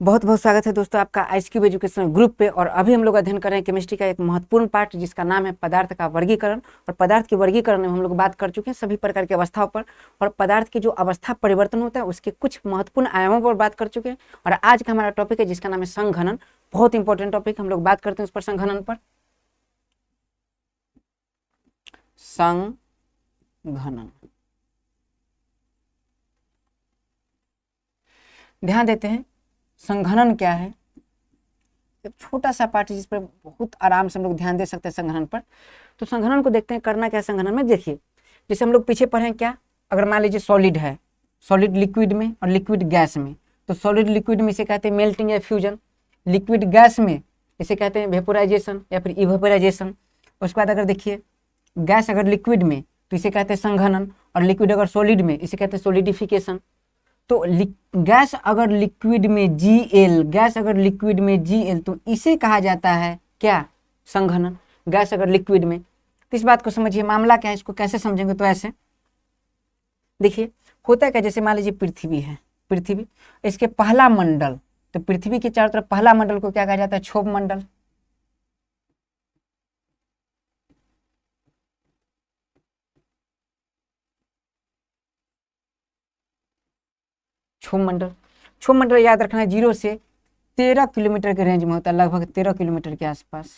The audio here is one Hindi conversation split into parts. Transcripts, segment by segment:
बहुत बहुत स्वागत है दोस्तों आपका आईक्यूब एजुकेशनल ग्रुप पे। और अभी हम लोग अध्ययन कर रहे हैं केमिस्ट्री का एक महत्वपूर्ण पार्ट जिसका नाम है पदार्थ का वर्गीकरण। और पदार्थ के वर्गीकरण में हम लोग बात कर चुके हैं सभी प्रकार की अवस्थाओं पर, और पदार्थ की जो अवस्था परिवर्तन होता है उसके कुछ महत्वपूर्ण आयामों पर बात कर चुके हैं। और आज का हमारा टॉपिक है जिसका नाम है संघनन। बहुत इंपॉर्टेंट टॉपिक, हम लोग बात करते हैं उस पर, संघनन पर। संघनन, ध्यान देते हैं संघनन क्या है। एक छोटा सा पार्ट जिस पर बहुत आराम से हम लोग ध्यान दे सकते हैं संघनन पर। तो संघनन को देखते हैं, करना क्या है संघनन में। देखिए जैसे हम लोग पीछे पढ़े क्या, अगर मान लीजिए सॉलिड है, सॉलिड लिक्विड में और लिक्विड गैस में, तो सॉलिड लिक्विड में इसे कहते हैं मेल्टिंग या फ्यूजन, लिक्विड गैस में इसे कहते हैं वेपोराइजेशन या फिर इवेपोराइजेशन। उसके बाद अगर देखिए गैस अगर लिक्विड में तो इसे कहते हैं संघनन, और लिक्विड अगर सॉलिड में इसे कहते हैं सॉलिडिफिकेशन। तो गैस अगर लिक्विड में Gl, गैस अगर लिक्विड में Gl तो इसे कहा जाता है क्या, संघनन, गैस अगर लिक्विड में। तो इस बात को समझिए, मामला क्या है, इसको कैसे समझेंगे। तो ऐसे देखिए होता है क्या, जैसे मान लीजिए पृथ्वी है, पृथ्वी इसके पहला मंडल, तो पृथ्वी के चारों तरफ पहला मंडल को क्या कहा जाता है, क्षोभ मंडल। क्षोभ मंडल, क्षोभ मंडल याद रखना है 0 से 13 किलोमीटर के रेंज में होता है, लगभग 13 किलोमीटर के आसपास।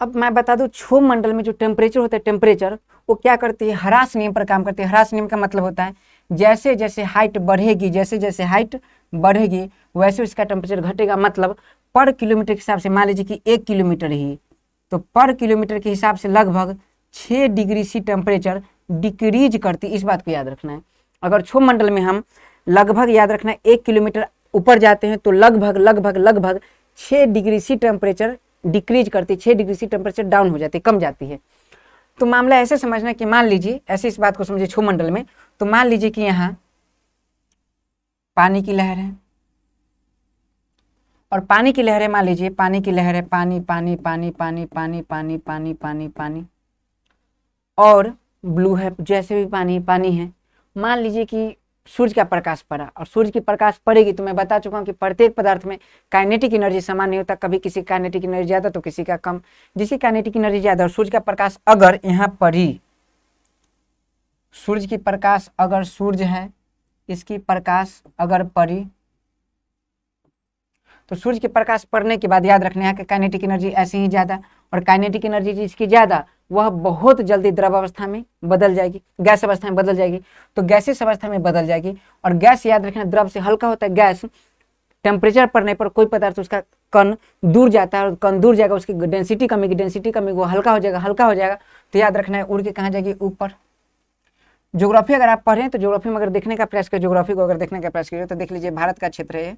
अब मैं बता दूं क्षोभ मंडल में जो टेम्परेचर होता है, टेम्परेचर वो क्या करती है, ह्रास नियम पर काम करती है। ह्रास नियम का मतलब होता है जैसे जैसे हाइट बढ़ेगी, जैसे जैसे हाइट बढ़ेगी वैसे उसका टेम्परेचर घटेगा। मतलब पर किलोमीटर के हिसाब से, मान लीजिए कि 1 किलोमीटर ही, तो पर किलोमीटर के हिसाब से लगभग 6 डिग्री सी टेम्परेचर डिक्रीज करती, इस बात को याद रखना है। अगर क्षोभ मंडल में हम लगभग, याद रखना है, 1 किलोमीटर ऊपर जाते हैं तो लगभग लगभग लगभग 6 डिग्री सी टेम्परेचर डिक्रीज करती, 6 डिग्री सी टेम्परेचर डाउन हो जाती, कम जाती है। तो मामला ऐसे समझना कि मान लीजिए, ऐसे इस बात को समझिए क्षोभ मंडल में, तो मान लीजिए कि यहाँ पानी की लहर है, और पानी की लहर है, मान लीजिए पानी की लहर है, पानी पानी पानी पानी पानी पानी पानी पानी पानी, और ब्लू है, जैसे भी पानी पानी है। मान लीजिए कि सूर्य का प्रकाश पड़ा, और सूर्य की प्रकाश पड़ेगी तो मैं बता चुका हूं कि प्रत्येक पदार्थ में काइनेटिक एनर्जी समान नहीं होता, कभी किसी काइनेटिक एनर्जी ज्यादा तो किसी का कम। जिसकी काइनेटिक एनर्जी ज्यादा, और सूर्य का प्रकाश अगर यहाँ पड़ी, सूर्य की प्रकाश अगर, सूर्य है इसकी प्रकाश अगर पड़ी, तो सूर्य के प्रकाश पड़ने के बाद याद रखना है कि काइनेटिक एनर्जी ऐसे ही ज्यादा, और काइनेटिक एनर्जी जिसकी ज्यादा वह बहुत जल्दी द्रव अवस्था में बदल जाएगी, गैस अवस्था में बदल जाएगी। तो गैसेस अवस्था में बदल जाएगी, और गैस याद रखना द्रव से हल्का होता है। गैस टेम्परेचर पड़ने पर कोई पदार्थ उसका कण दूर जाता है, और कण दूर जाएगा, उसकी डेंसिटी कमेगी, डेंसिटी कमेगी, वो हल्का हो जाएगा, हल्का हो जाएगा तो याद रखना है उड़ के कहाँ जाएगी, ऊपर। ज्योग्राफी अगर आप पढ़ें तो ज्योग्राफी में अगर देखने का प्रयास करें, ज्योग्राफी को अगर देखने का प्रयास करिए तो देख लीजिए भारत का क्षेत्र है।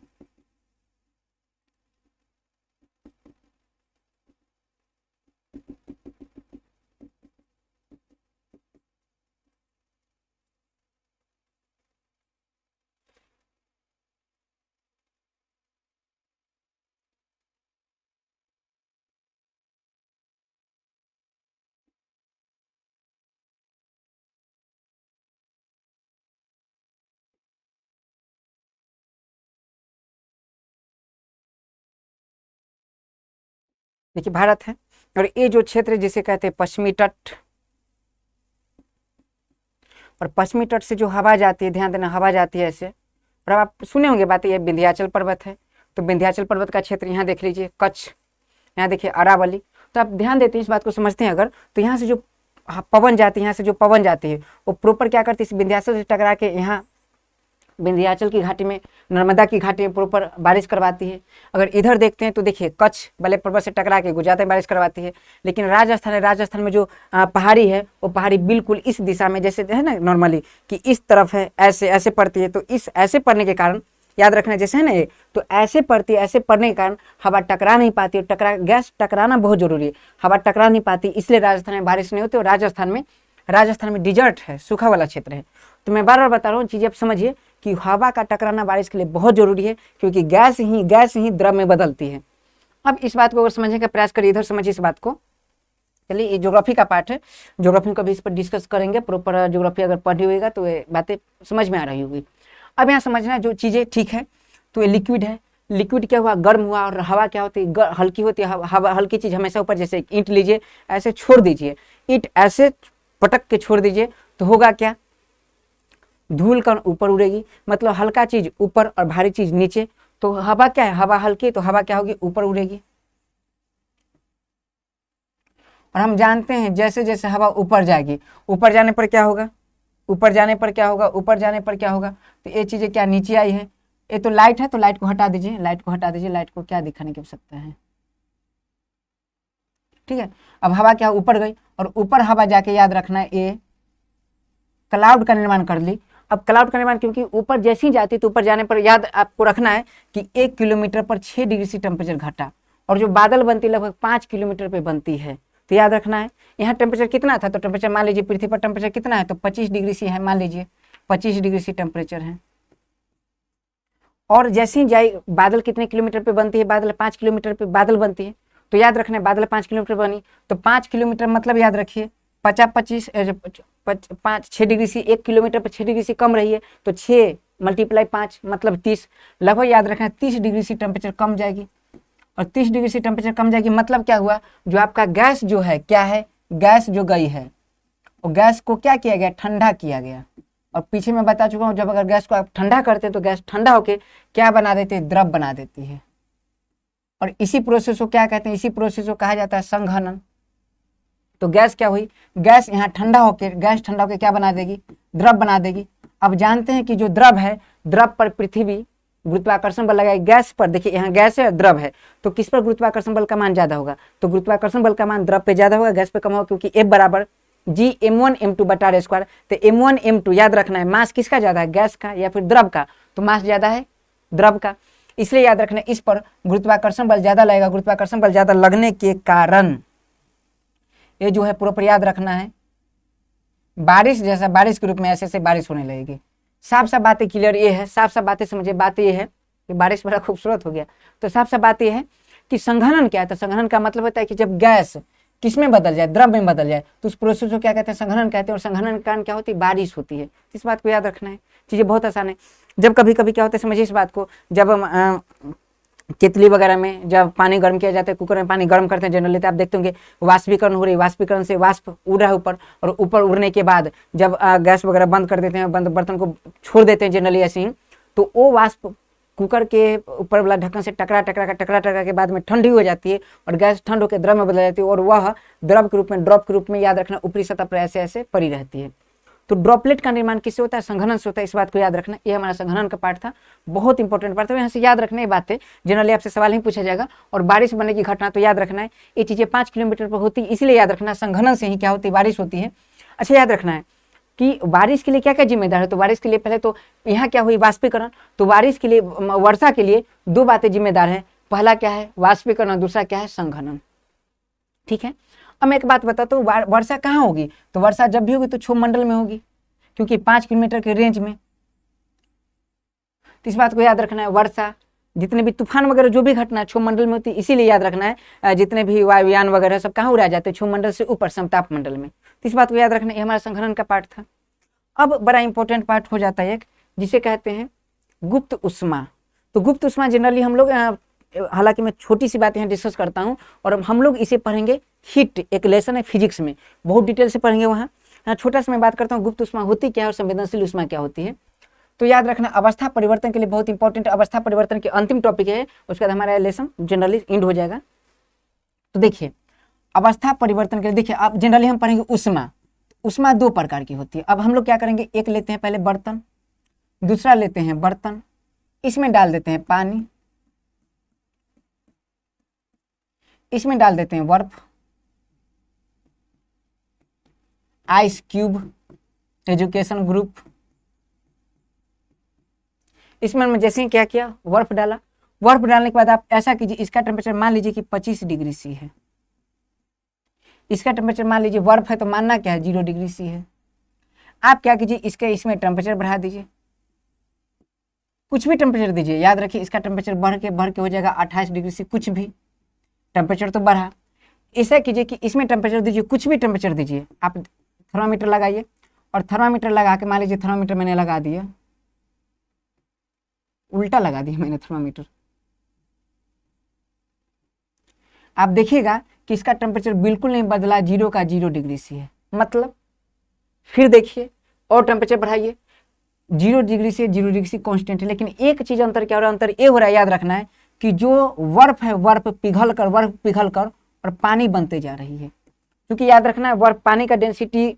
देखिए भारत है, और ये जो क्षेत्र जिसे कहते हैं पश्चिमी तट, और पश्चिमी तट से जो हवा जाती है, ध्यान देना हवा जाती है ऐसे। और अब आप सुने होंगे बात, ये विंध्याचल पर्वत है, तो विंध्याचल पर्वत का क्षेत्र यहाँ देख लीजिए, कच्छ, यहाँ देखिए अरावली। तो आप ध्यान देते हैं, इस बात को समझते हैं अगर, तो यहाँ से जो पवन जाती है, यहाँ से जो पवन जाती है वो प्रॉपर क्या करती है, इस विंध्याचल से टकरा के यहाँ विंध्याचल की घाटी में, नर्मदा की घाटी में प्रॉपर बारिश करवाती है। अगर इधर देखते हैं तो देखिए कच्छ वाले पर्वत से टकरा के गुजरात में बारिश करवाती है। लेकिन राजस्थान है, राजस्थान में जो पहाड़ी है वो पहाड़ी बिल्कुल इस दिशा में, जैसे है ना नॉर्मली कि इस तरफ है, ऐसे ऐसे पड़ती है। तो इस ऐसे पड़ने के कारण याद रखना, जैसे है ना ये, तो ऐसे पड़ती है, ऐसे पड़ने के कारण हवा टकरा नहीं पाती, और गैस टकराना बहुत जरूरी है, हवा टकरा नहीं पाती, इसलिए राजस्थान में बारिश नहीं होती। और राजस्थान में डिजर्ट है, सूखा वाला क्षेत्र है। तो मैं बार बार बता रहा हूँ, चीजें आप समझिए कि हवा का टकराना बारिश के लिए बहुत जरूरी है, क्योंकि गैस ही द्रव में बदलती है। अब इस बात को अगर समझने का प्रयास करिए, इधर समझिए इस बात को। चलिए ये ज्योग्राफी का पार्ट है, ज्योग्राफी को भी इस पर डिस्कस करेंगे, प्रॉपर ज्योग्राफी अगर पढ़ी होगा तो ये बातें समझ में आ रही होगी। अब यहाँ समझना जो चीज़ें ठीक है, तो ये लिक्विड है, लिक्विड क्या हुआ, गर्म हुआ, और हवा क्या होती है, हल्की होती है। हवा हल्की चीज़ हमेशा ऊपर, जैसे ईंट लीजिए, ऐसे छोड़ दीजिए, ईंट ऐसे पटक के छोड़ दीजिए, तो होगा क्या, धूल कण ऊपर उड़ेगी, मतलब हल्का चीज ऊपर और भारी चीज नीचे। तो हवा क्या है, हवा हल्की, तो हवा क्या होगी, ऊपर उड़ेगी। और हम जानते हैं जैसे जैसे हवा ऊपर जाएगी, ऊपर जाने पर क्या होगा, ऊपर जाने पर क्या होगा, ऊपर जाने पर क्या होगा, तो ये चीजें क्या नीचे आई है। ये तो लाइट है, तो लाइट को हटा दीजिए, लाइट को हटा दीजिए, लाइट को क्या दिखाने की आवश्यकता है, ठीक है। अब हवा क्या ऊपर गई, और ऊपर हवा जाके याद रखना है ये क्लाउड का निर्माण कर ली। अब क्लाउड का निर्माण क्योंकि ऊपर जैसी जाती, तो ऊपर जाने पर याद आपको रखना है कि 1 किलोमीटर पर 6 डिग्री से टेम्परेचर घटा, और जो बादल बनती है लगभग 5 किलोमीटर पे बनती है। तो याद रखना है यहाँ टेम्परेचर कितना था, तो टेम्परेचर मान लीजिए पृथ्वी पर टेम्परेचर कितना है, तो 25 डिग्री से है, मान लीजिए 25 डिग्री से टेम्परेचर है। और जैसे ही जाए बादल कितने किलोमीटर पे बनती है, बादल 5 किलोमीटर पे बादल बनती है। तो याद रखना है बादल 5 किलोमीटर बनी, तो 5 किलोमीटर मतलब याद रखिए 6 डिग्री से 1 किलोमीटर पर 6 डिग्री से कम रही है, तो 6 × 5 मतलब 30, लगभग याद रखना 30 डिग्री से टेम्परेचर कम जाएगी। और 30 डिग्री से टेम्परेचर कम जाएगी मतलब क्या हुआ, जो आपका गैस जो है, क्या है, गैस जो गई है, और गैस को क्या किया गया, ठंडा किया गया। और पीछे मैं बता चुका हूँ, जब अगर गैस को आप ठंडा करते हैं तो गैस ठंडा होके क्या बना देती है, द्रव बना देती है। और इसी प्रोसेस को क्या कहते हैं, इसी प्रोसेस को कहा जाता है संघनन। तो गैस क्या हुई, गैस यहाँ ठंडा होकर, गैस ठंडा होकर क्या बना देगी, द्रव बना देगी। अब जानते हैं कि जो द्रव है, द्रव पर पृथ्वी गुरुत्वाकर्षण बल लगाएगी, गैस पर देखिए यहाँ गैस है, द्रव है, तो किस पर गुरुत्वाकर्षण बल का मान ज्यादा होगा, तो गुरुत्वाकर्षण बल का मान द्रव पे ज्यादा होगा, गैस पे कम होगा, क्योंकि F बराबर Gm1m2/r²। तो m1m2 याद रखना है, मास किसका ज्यादा है, गैस का या फिर द्रव का, तो मास ज्यादा है द्रव का, इसलिए याद रखना इस पर गुरुत्वाकर्षण बल ज्यादा लगेगा। गुरुत्वाकर्षण बल ज्यादा लगने के कारण ये जो है पूरा याद रखना है, बारिश जैसा, बारिश के रूप में ऐसे ऐसे बारिश होने लगेगी। साफ साफ बातें क्लियर ये है, साफ साफ बातें समझिए, बात ये है कि बारिश बड़ा खूबसूरत हो गया। तो साफ साफ बात ये है कि संघनन क्या है, तो संघनन का मतलब होता है कि जब गैस किस में बदल जाए, द्रव में बदल जाए, तो उस प्रोसेस को क्या कहते हैं, संघनन कहते हैं। और संघनन के कारण क्या होती है, बारिश होती है। इस बात को याद रखना है, चीजें बहुत आसान है। जब कभी कभी क्या होता है, समझिए इस बात को, जब हम केतली वगैरह में जब पानी गर्म किया जाता है, कुकर में पानी गर्म करते हैं जनरली, तो आप देखते होंगे वाष्पीकरण हो रही है, वाष्पीकरण से वाष्प उड़ रहा है ऊपर, और ऊपर उड़ने के बाद जब गैस वगैरह बंद कर देते हैं, बंद बर्तन को छोड़ देते हैं जनरली ऐसे ही, तो वो वाष्प कुकर के ऊपर वाला ढक्कन से टकरा के बाद में ठंडी हो जाती है, और गैस ठंड होकर द्रव में बदल जाती है, और वह द्रव के रूप में, ड्रॉप के रूप में याद रखना ऊपरी सतह पर ऐसे ऐसे पड़ी रहती है। तो ड्रॉपलेट का निर्माण किससे होता है, संघनन से होता है। इस बात को याद रखना, ये हमारा संघनन का पार्ट था, बहुत इंपॉर्टेंट पार्ट था। यहाँ से याद रखना ये बातें, जनरली आपसे सवाल ही पूछा जाएगा। और बारिश बनने की घटना तो याद रखना है, ये चीजें 5 किलोमीटर पर होती है, इसलिए याद रखना संघनन से ही क्या होती है, बारिश होती है। अच्छा याद रखना है कि बारिश के लिए क्या क्या जिम्मेदार है, तो बारिश के लिए पहले तो यहाँ क्या हुई, वाष्पीकरण। तो बारिश के लिए, वर्षा के लिए 2 बातें जिम्मेदार है, पहला क्या है वाष्पीकरण, दूसरा क्या है संघनन, ठीक है। अब मैं एक बात बताता हूँ, वर्षा कहाँ होगी, तो वर्षा जब भी होगी तो क्षोभमंडल में होगी, क्योंकि 5 किलोमीटर के रेंज में। तो इस बात को याद रखना है, वर्षा, जितने भी तूफान वगैरह जो भी घटना क्षोभमंडल में होती है, इसीलिए याद रखना है जितने भी वायुयान वगैरह सब कहाँ उड़ा जाते हैं, क्षोभमंडल से ऊपर समताप मंडल में। तो इस बात को याद रखना, ये हमारा संघनन का पार्ट था। अब बड़ा इंपॉर्टेंट पार्ट हो जाता है एक, जिसे कहते हैं गुप्त उष्मा। तो गुप्त उष्मा जनरली हम लोग, हालांकि मैं छोटी सी बात यहाँ डिस्कस करता हूँ, और हम लोग इसे पढ़ेंगे हीट, एक लेसन है फिजिक्स में, बहुत डिटेल से पढ़ेंगे वहाँ। छोटा सा मैं बात करता हूँ गुप्त उष्मा होती क्या है और संवेदनशील उष्मा क्या होती है। तो याद रखना अवस्था परिवर्तन के लिए बहुत इंपॉर्टेंट, अवस्था परिवर्तन के अंतिम टॉपिक है, उसके बाद हमारा लेसन जनरली एंड हो जाएगा। तो देखिए अवस्था परिवर्तन के लिए, देखिए अब जनरली हम पढ़ेंगे उष्मा। उष्मा 2 प्रकार की होती है। अब हम लोग क्या करेंगे, एक लेते हैं पहले बर्तन, दूसरा लेते हैं बर्तन, इसमें डाल देते हैं पानी, इसमें डाल देते हैं बर्फ, आइस क्यूब, एजुकेशन ग्रुप। इसमें मैं जैसे ही क्या किया, बर्फ डाला। बर्फ डालने के बाद आप ऐसा कीजिए, इसका टेम्परेचर मान लीजिए कि 25 डिग्री सी है, इसका टेम्परेचर मान लीजिए, बर्फ है तो मानना क्या है 0 डिग्री सी है। आप क्या कीजिए, इसमें टेम्परेचर बढ़ा दीजिए, कुछ भी टेम्परेचर दीजिए, याद रखिए इसका टेम्परेचर बढ़ के हो जाएगा 28 डिग्री सी, कुछ भी टेम्परेचर तो बढ़ा। ऐसा कीजिए कि इसमें टेम्परेचर दीजिए, कुछ भी टेम्परेचर दीजिए, आप थर्मामीटर लगाइए, और थर्मामीटर लगा के मान लीजिए, थर्मामीटर मैंने लगा दिया, उल्टा लगा दिया मैंने थर्मामीटर। आप देखिएगा कि इसका टेम्परेचर बिल्कुल नहीं बदला, 0 का 0 डिग्री से है। मतलब फिर देखिए और टेम्परेचर बढ़ाइए, 0 डिग्री से 0 डिग्री से कांस्टेंट है, लेकिन एक चीज अंतर क्या हो रहा है, अंतर ये हो रहा है, याद रखना है कि जो बर्फ है बर्फ पिघल कर और पानी बनते जा रही है। क्योंकि याद रखना है बर्फ पानी का डेंसिटी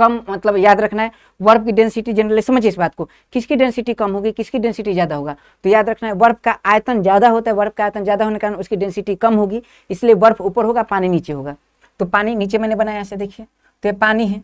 कम, मतलब याद रखना है बर्फ की डेंसिटी जनरली, समझिए इस बात को, किसकी डेंसिटी कम होगी किसकी डेंसिटी ज्यादा होगा, तो याद रखना है बर्फ का आयतन ज्यादा होता है, बर्फ का आयतन ज्यादा होने के कारण उसकी डेंसिटी कम होगी, इसलिए बर्फ ऊपर होगा पानी नीचे होगा। तो पानी नीचे मैंने बनाया ऐसे देखिए, तो ये पानी है,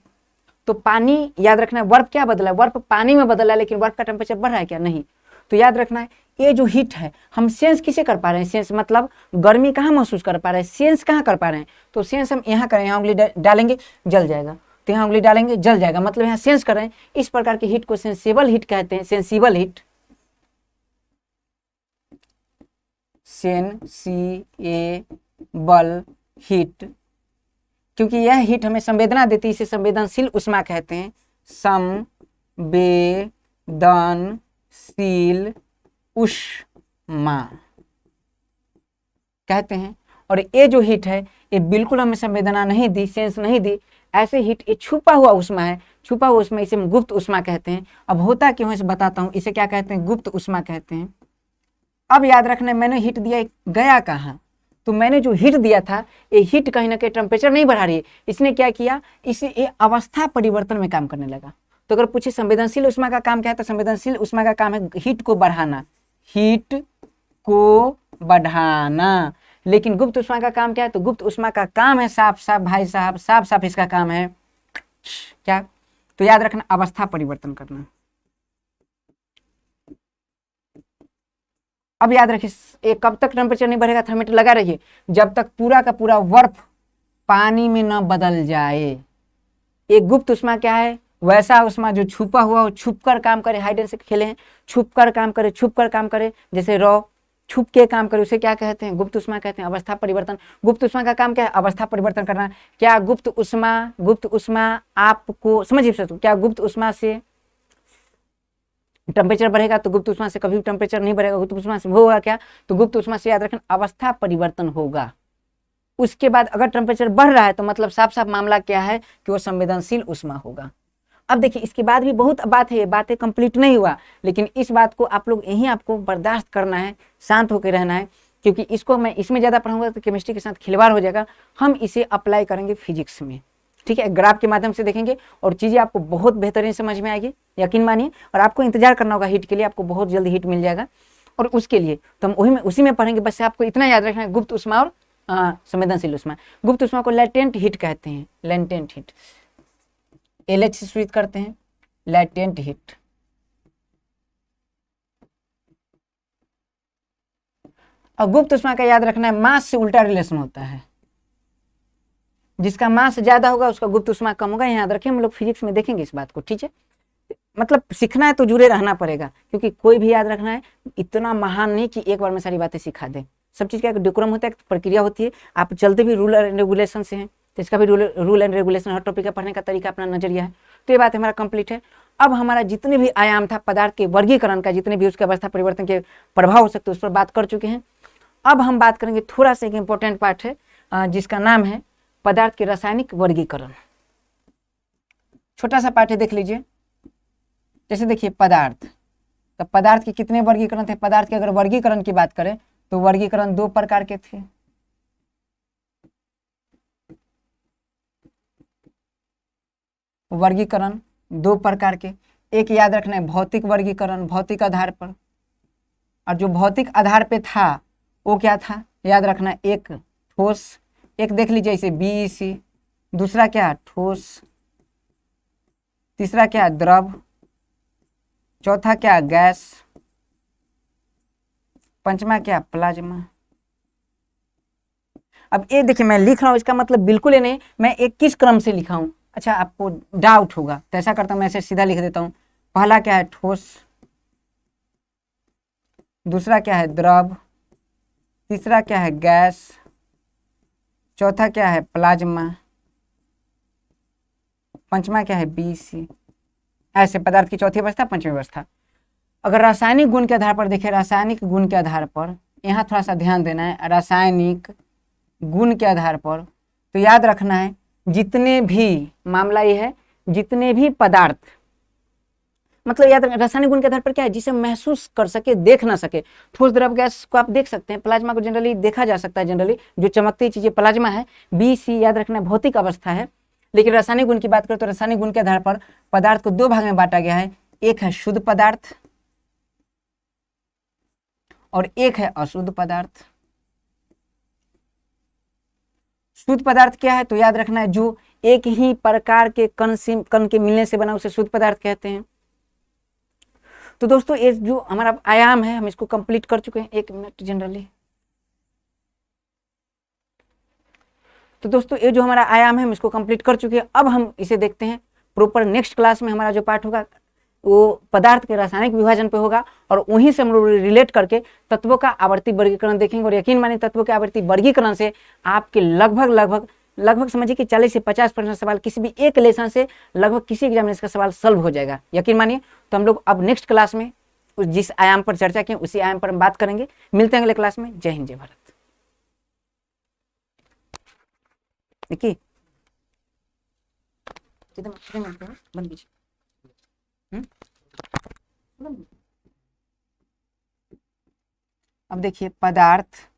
तो पानी याद रखना है बर्फ क्या बदला, बर्फ पानी में बदला, लेकिन बर्फ का टेम्परेचर बढ़ रहा है क्या, नहीं। तो याद रखना है ये जो हीट है हम सेंस किसे कर पा रहे हैं, सेंस मतलब गर्मी कहाँ महसूस कर पा रहे हैं, सेंस कहाँ कर पा रहे हैं, तो सेंस हम यहाँ करें, यहाँ उंगली डालेंगे जल जाएगा, तो यहाँ उंगली डालेंगे जल जाएगा, मतलब यहाँ सेंस कर रहे हैं। इस प्रकार की हीट को सेंसिबल हीट कहते हैं, सेंसिबल हीट, सेंसिबल हीट, क्योंकि यह हीट हमें संवेदना देती है, इसे संवेदनशील उष्मा कहते हैं, संवेदनशील उष्मा कहते हैं। और ये जो हीट है ये बिल्कुल हमें संवेदना नहीं दी, सेंस नहीं दी, ऐसे हीट ये छुपा हुआ उष्मा है, छुपा हुआ उष्मा, इसे हम गुप्त उष्मा कहते हैं। अब होता क्यों है इसे बताता हूं, इसे क्या कहते हैं, गुप्त उष्मा कहते हैं। अब याद रखना मैंने हीट दिया, गया कहाँ, तो मैंने जो हीट दिया था ये हीट कहीं ना कहीं टेम्परेचर नहीं बढ़ा रही है, इसने क्या किया, इसे ये अवस्था परिवर्तन में काम करने लगा। तो अगर पूछे संवेदनशील उष्मा का काम क्या है, तो संवेदनशील उष्मा का काम है हीट को बढ़ाना, हीट को बढ़ाना। लेकिन गुप्त उष्मा का काम क्या है, तो गुप्त उष्मा का काम है साफ साफ भाई साहब, साफ साफ इसका काम है क्या, तो याद रखना अवस्था परिवर्तन करना। अब याद रखिए कब तक टेम्परेचर नहीं बढ़ेगा, थर्मामीटर लगा रहिए, जब तक पूरा का पूरा बर्फ पानी में न बदल जाए। एक गुप्त उष्मा क्या है, वैसा उष्मा जो छुपा हुआ हो, छुप कर काम करे, हाइड एंड सीक खेले हैं, छुप कर काम करे, छुप कर काम करे, जैसे रॉ छुप के काम करे, उसे क्या कहते हैं, गुप्त उष्मा कहते हैं। अवस्था परिवर्तन, गुप्त उष्मा का काम क्या है, अवस्था परिवर्तन करना। क्या गुप्त उष्मा आपको समझिए, क्या गुप्त उष्मा से टेम्परेचर बढ़ेगा, तो गुप्त उष्मा से कभी टेम्परेचर नहीं बढ़ेगा, गुप्त उष्मा से होगा क्या, तो गुप्त उष्मा से याद रखना अवस्था परिवर्तन होगा। उसके बाद अगर टेम्परेचर बढ़ रहा है तो मतलब साफ साफ मामला क्या है कि वो संवेदनशील उष्मा होगा। अब देखिए इसके बाद भी बहुत बात है, ये बातें कंप्लीट नहीं हुआ, लेकिन इस बात को आप लोग यहीं आपको बर्दाश्त करना है, शांत होकर रहना है, क्योंकि इसको मैं इसमें ज़्यादा पढ़ाऊंगा तो केमिस्ट्री के साथ खिलवाड़ हो जाएगा। हम इसे अप्लाई करेंगे फिजिक्स में, ठीक है, ग्राफ के माध्यम से देखेंगे और चीज़ें आपको बहुत बेहतरीन समझ में आएगी, यकीन मानिए। और आपको इंतजार करना होगा हीट के लिए, आपको बहुत जल्दी हीट मिल जाएगा, और उसके लिए तो हम उसी में पढ़ेंगे। बस आपको इतना याद रखना है, गुप्त उष्मा और संवेदनशील उष्मा। गुप्त उष्मा को लैटेंट हीट कहते हैं, लैटेंट हीट, LH से सूचित करते हैं, लैटेंट हीट। और गुप्त उष्मा का याद रखना है मास से उल्टा रिलेशन होता है, जिसका मास ज्यादा होगा उसका गुप्त उष्मा कम होगा। याद रखिए, हम लोग फिजिक्स में देखेंगे इस बात को, ठीक है। मतलब सीखना है तो जुड़े रहना पड़ेगा, क्योंकि कोई भी याद रखना है इतना महान नहीं कि एक बार में सारी बातें सिखा दे। सब चीज का डेकोरम होता है, प्रक्रिया होती है। आप चलते भी रूल एंड रेगुलेशन से हैं, तो इसका भी rule and regulation, her topic का पढ़ने का तरीका अपना नजरिया है। तो ये बात हमारा कंप्लीट है। अब हमारा जितने भी आयाम था पदार्थ के वर्गीकरण का, जितने भी उसके अवस्था परिवर्तन के प्रभाव हो सकते हैं, उस पर बात कर चुके हैं। अब हम बात करेंगे थोड़ा सा एक इंपॉर्टेंट पार्ट है, जिसका नाम है पदार्थ के रासायनिक वर्गीकरण। छोटा सा पार्ट है, देख लीजिए। जैसे देखिए पदार्थ, तो पदार्थ के कितने वर्गीकरण थे। पदार्थ के अगर वर्गीकरण की बात करें तो वर्गीकरण 2 प्रकार के थे। वर्गीकरण 2 प्रकार के, एक याद रखना है भौतिक वर्गीकरण, भौतिक आधार पर। और जो भौतिक आधार पे था वो क्या था, याद रखना, एक ठोस, एक देख लीजिए इसे BEC, दूसरा क्या ठोस, तीसरा क्या द्रव, चौथा क्या गैस, पंचमा क्या प्लाज्मा। अब ये देखिए मैं लिख रहा हूं, इसका मतलब बिल्कुल ही नहीं मैं एक किस क्रम से लिखा हूं। अच्छा आपको डाउट होगा तो ऐसा करता हूं, मैं ऐसे सीधा लिख देता हूं। पहला क्या है ठोस, दूसरा क्या है द्रव, तीसरा क्या है गैस, चौथा क्या है प्लाज्मा, पंचमा क्या है BEC। ऐसे पदार्थ की चौथी अवस्था, पंचमी अवस्था। अगर रासायनिक गुण के आधार पर देखें, रासायनिक गुण के आधार पर, यहाँ थोड़ा सा ध्यान देना है, रासायनिक गुण के आधार पर, तो याद रखना है जितने भी, मामला ये है जितने भी पदार्थ, मतलब याद रखना रासायनिक गुण के आधार पर क्या है, जिसे महसूस कर सके, देख ना सके। ठोस द्रव गैस को आप देख सकते हैं, प्लाज्मा को जनरली देखा जा सकता है, जनरली जो चमकती चीजें प्लाज्मा है। बी सी याद रखना भौतिक अवस्था है। लेकिन रासायनिक गुण की बात करें तो रासायनिक गुण के आधार पर पदार्थ को दो भाग में बांटा गया है, एक है शुद्ध पदार्थ और एक है अशुद्ध पदार्थ। शुद्ध पदार्थ क्या है, तो याद रखना है जो एक ही प्रकार के कण के मिलने से बना उसे शुद्ध पदार्थ कहते हैं। तो दोस्तों ये जो हमारा आयाम है हम इसको कंप्लीट कर चुके हैं। एक मिनट जनरली, तो दोस्तों ये जो हमारा आयाम है हम इसको कंप्लीट कर चुके हैं। अब हम इसे देखते हैं प्रॉपर। नेक्स्ट क्लास में हमारा जो पार्ट होगा वो पदार्थ के रासायनिक विभाजन पे होगा और वहीं से हम लोग रिलेट करके तत्वों का आवर्ती वर्गीकरण देखेंगे। और यकीन मानिए तत्वों के आवर्ती वर्गीकरण से आपके लगभग समझिए कि 40 से 50% सवाल किसी भी एक लेसन से लगभग किसी एग्जामिनेशन का सवाल सॉल्व हो जाएगा, यकीन मानिए। तो हम लोग अब नेक्स्ट क्लास में जिस आयाम पर चर्चा किए उसी आयाम पर हम बात करेंगे। मिलते हैं अगले क्लास में। जय हिंद, जय भारत। देखिए बंद कीजिए। अब देखिए पदार्थ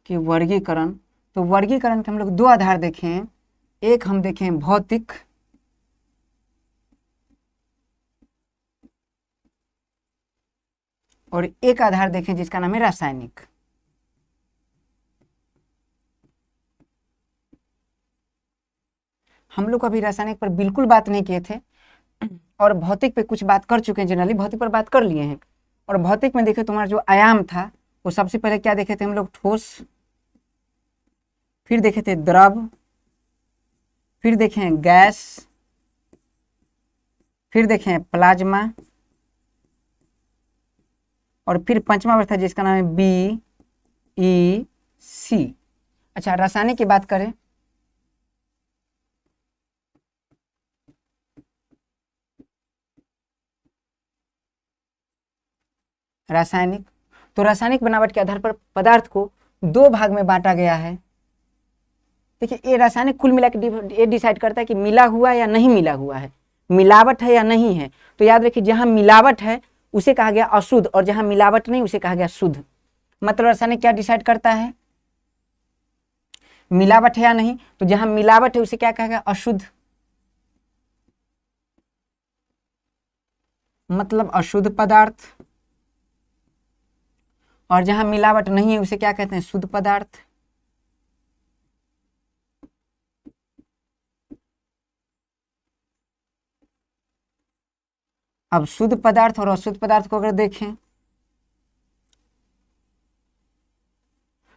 के वर्गीकरण। तो वर्गीकरण के हम लोग दो आधार देखें, एक हम देखें भौतिक और एक आधार देखें जिसका नाम है रासायनिक। हम लोग अभी रासायनिक पर बिल्कुल बात नहीं किए थे और भौतिक पे कुछ बात कर चुके हैं, जनरली भौतिक पर बात कर लिए हैं। और भौतिक में देखे तुम्हारा जो आयाम था वो सबसे पहले क्या देखे थे हम लोग, ठोस, फिर देखे थे द्रव, फिर देखे गैस, फिर देखे प्लाज्मा और फिर पंचमा अवस्था जिसका नाम है बी ई सी। अच्छा रासायनिक की बात करें, रासायनिक, तो रासायनिक बनावट के आधार पर पदार्थ को दो भाग में बांटा गया है। देखिए ये रासायनिक कुल मिला के ये डिसाइड करता है कि मिला हुआ या नहीं मिला हुआ है, मिलावट है या नहीं है। तो याद रखिए जहां मिलावट है उसे कहा गया अशुद्ध और जहां मिलावट नहीं उसे कहा गया शुद्ध। मतलब रासायनिक क्या डिसाइड करता है, मिलावट है या नहीं, तो जहां मिलावट है उसे क्या कहा गया, अशुद्ध, मतलब अशुद्ध पदार्थ। और जहां मिलावट नहीं है उसे क्या कहते हैं, शुद्ध पदार्थ। अब शुद्ध पदार्थ और अशुद्ध पदार्थ को अगर देखें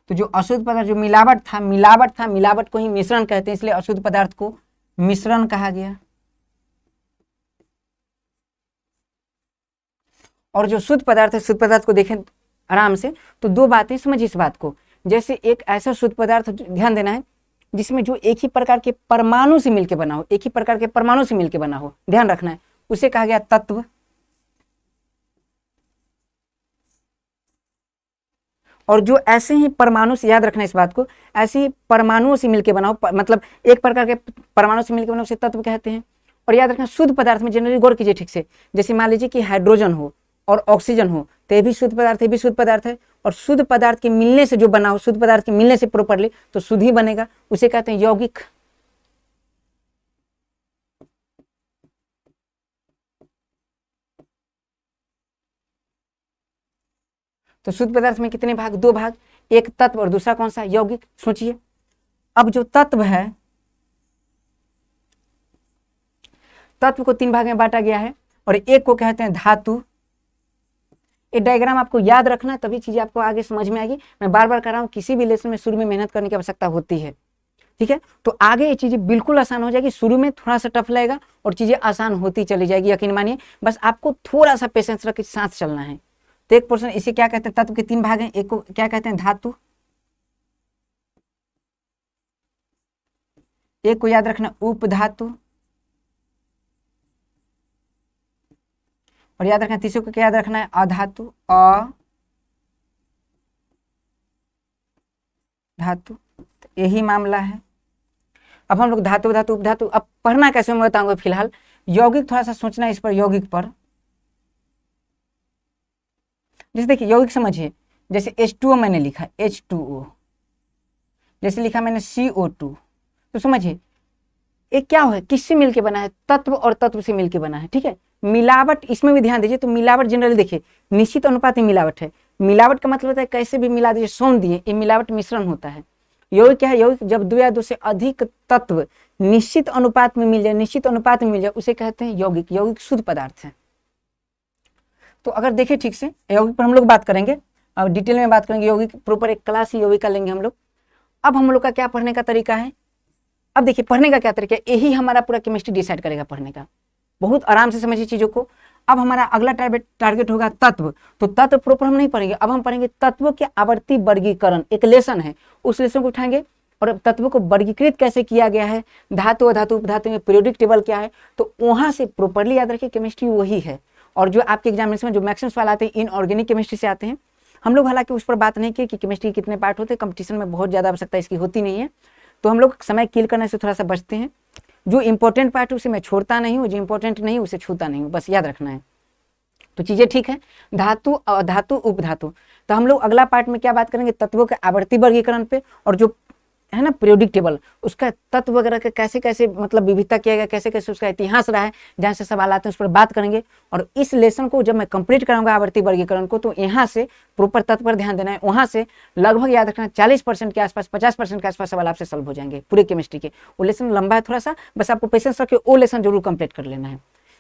तो जो अशुद्ध पदार्थ जो मिलावट था, मिलावट को ही मिश्रण कहते हैं, इसलिए अशुद्ध पदार्थ को मिश्रण कहा गया। और जो शुद्ध पदार्थ है, शुद्ध पदार्थ को देखें आराम से तो दो बातें समझिए इस बात को। जैसे एक ऐसा शुद्ध पदार्थ, ध्यान देना है, जिसमें जो एक ही प्रकार के परमाणु से मिलकर बना हो, एक ही प्रकार के परमाणु से मिलकर बना हो, ध्यान रखना है, उसे कहा गया तत्व। और जो ऐसे ही परमाणु से, याद रखना इस बात को, ऐसे ही परमाणुओं से मिलकर बना हो, मतलब एक प्रकार के परमाणु से मिलकर बना उसे तत्व कहते हैं। और याद रखना शुद्ध पदार्थ में जनरली गौर कीजिए ठीक से, जैसे मान लीजिए कि हाइड्रोजन हो और ऑक्सीजन हो तो ये भी शुद्ध पदार्थ, ये भी शुद्ध पदार्थ है। और शुद्ध पदार्थ के मिलने से जो बना हो, शुद्ध पदार्थ के मिलने से प्रॉपरली तो शुद्ध ही बनेगा, उसे कहते हैं यौगिक। तो शुद्ध पदार्थ में कितने भाग, दो भाग, एक तत्व और दूसरा कौन सा, यौगिक। सोचिए अब जो तत्व है, तत्व को तीन भाग में बांटा गया है और एक को कहते हैं धातु। ये डायग्राम आपको याद रखना है तभी चीजें आपको आगे समझ में आएगी। मैं बार बार कर रहा हूँ, किसी भी लेसन में शुरू में मेहनत करने की आवश्यकता होती है, ठीक है। तो आगे ये चीजें बिल्कुल आसान हो जाएगी, शुरू में थोड़ा सा टफ लगेगा और चीजें आसान होती चली जाएगी, यकीन मानिए। बस आपको थोड़ा सा पेशेंस रख के साथ चलना है। तो एक पोर्शन इसे क्या कहते हैं, तत्व के तीन भाग हैं, एक को क्या कहते हैं धातु, एक को याद रखना उपधातु, और याद रखना तीसरे को क्या याद रखना है, अधातु, अधातु। तो यही मामला है। अब हम लोग धातु धातु उपधातु, अब पढ़ना कैसे मैं बताऊंगा। फिलहाल यौगिक थोड़ा सा सोचना इस पर, यौगिक पर। जैसे देखिए यौगिक समझिए, जैसे H2O मैंने लिखा, H2O, जैसे लिखा मैंने CO2, तो समझिए ये क्या है, किससे मिलके बना है, तत्व और तत्व से मिलके बना है। ठीक है, मिलावट इसमें भी ध्यान दीजिए। तो मिलावट जनरली देखिए निश्चित अनुपात में मिलावट है। मिलावट का मतलब होता है कैसे भी मिला दीजिए, सौंध दिए, ये मिलावट मिश्रण होता है। यौगिक क्या है, यौगिक जब दो या दो से अधिक तत्व निश्चित अनुपात में मिल जाए, निश्चित अनुपात में मिल जाए, उसे कहते हैं यौगिक। यौगिक शुद्ध पदार्थ है। तो अगर देखें ठीक से, यौगिक पर हम लोग बात करेंगे, अब डिटेल में बात करेंगे यौगिक, प्रॉपर एक क्लास ही यौगिक का लेंगे हम लोग। अब हम लोग का क्या पढ़ने का तरीका है, अब देखिए पढ़ने का क्या तरीका है, यही हमारा पूरा केमिस्ट्री डिसाइड करेगा पढ़ने का। बहुत आराम से समझिए चीजों को। अब हमारा अगला टारगेट होगा तत्व। तो तत्व प्रॉपर हम नहीं पढ़ेंगे, अब हम पढ़ेंगे तत्व के आवर्ती वर्गीकरण। एक लेसन है, उस लेसन को उठाएंगे और तत्व को वर्गीकृत कैसे किया गया है, धातु अधातु उपधातु में पीरियोडिक टेबल क्या है, तो वहां से प्रॉपरली याद रखिए केमिस्ट्री वही है। और जो आपके एग्जामिनेशन में जो मैक्सिमम सवाल आते हैं इनऑर्गेनिक केमिस्ट्री से आते हैं। हम लोग हालांकि उस पर बात नहीं की कि केमिस्ट्री कितने पार्ट होते हैं, कंपटीशन में बहुत ज्यादा आवश्यकता इसकी होती नहीं है, तो हम लोग समय किल करने से थोड़ा सा बचते हैं। जो इंपॉर्टेंट पार्ट है उसे मैं छोड़ता नहीं हूँ, जो इंपॉर्टेंट नहीं उसे छूता नहीं हूँ, बस याद रखना है। तो चीजें ठीक है। धातु अधातु उपधातु, तो हम लोग अगला पार्ट में क्या बात करेंगे, तत्वों के आवर्ती वर्गीकरण पे, और जो है ना पीरियोडिक टेबल, उसका तत्व वगैरह का कैसे कैसे मतलब विविधता किया गया, कैसे कैसे उसका इतिहास रहा है, जहाँ से सवाल आते हैं उस पर बात करेंगे। और इस लेसन को जब मैं कंप्लीट कराऊंगा आवर्ती वर्गीकरण को, तो यहाँ से प्रॉपर तत्व पर ध्यान देना है। वहाँ से लगभग याद रखना 40% के आसपास, 50% के आसपास सवाल आपसे सॉल्व हो जाएंगे पूरे केमिस्ट्री के। वो लेसन लंबा है थोड़ा सा, बस आपको पेशेंस रख के वो लेसन जरूर कंप्लीट कर लेना है।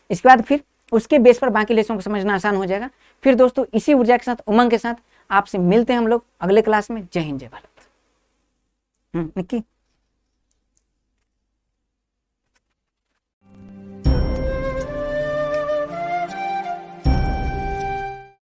इसके बाद फिर उसके बेस पर बाकी लेसन को समझना आसान हो जाएगा। फिर दोस्तों इसी ऊर्जा के साथ, उमंग के साथ आपसे मिलते हैं हम लोग अगले क्लास में। जय हिंद, जय भारत। निक्की।